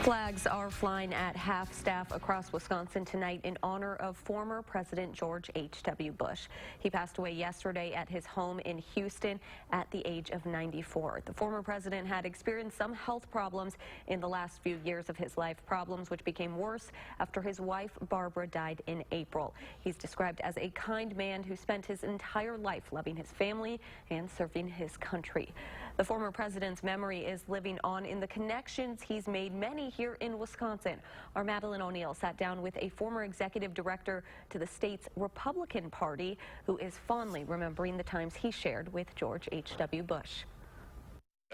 Flags are flying at half-staff across Wisconsin tonight in honor of former President George H.W. Bush. He passed away yesterday at his home in Houston at the age of 94. The former president had experienced some health problems in the last few years of his life, problems which became worse after his wife Barbara died in April. He's described as a kind man who spent his entire life loving his family and serving his country. The former president's memory is living on in the connections he's made, many here in Wisconsin. Our Madeline O'Neill sat down with a former executive director to the state's Republican Party who is fondly remembering the times he shared with George H.W. Bush.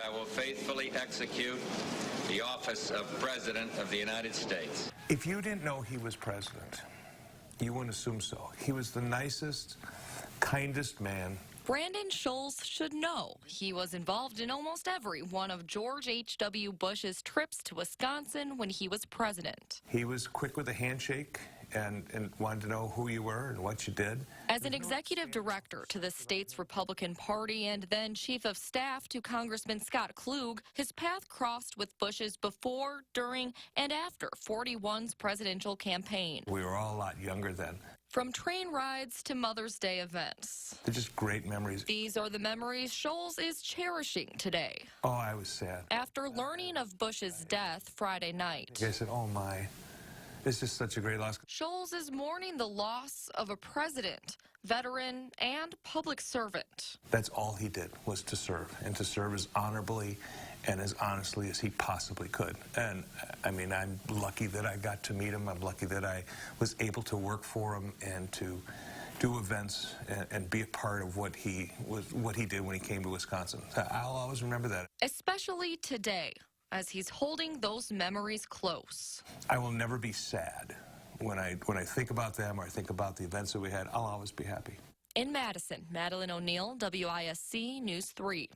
I will faithfully execute the office of President of the United States. If you didn't know he was president, you wouldn't assume so. He was the nicest, kindest man. Brandon Scholz should know. He was involved in almost every one of George H.W. Bush's trips to Wisconsin when he was president. He was quick with a handshake and wanted to know who you were and what you did. As an executive director to the state's Republican Party and then chief of staff to Congressman Scott Klug, his path crossed with Bush's before, during, and after 41's presidential campaign. We were all a lot younger then. From train rides to Mother's Day events. They're just great memories. These are the memories Scholz is cherishing today. Oh, I was sad. After learning of Bush's death Friday night. I said, oh my, this is such a great loss. Scholz is mourning the loss of a president, veteran, and public servant. That's all he did, was to serve, and to serve as honorably and as honestly as he possibly could. And I mean, I'm lucky that I got to meet him. I'm lucky that I was able to work for him and to do events and be a part of what he did when he came to Wisconsin. I'll always remember that. Especially today, as he's holding those memories close. I will never be sad. When I think about them or I think about the events that we had, I'll always be happy. In Madison, Madeline O'Neill, WISC News 3.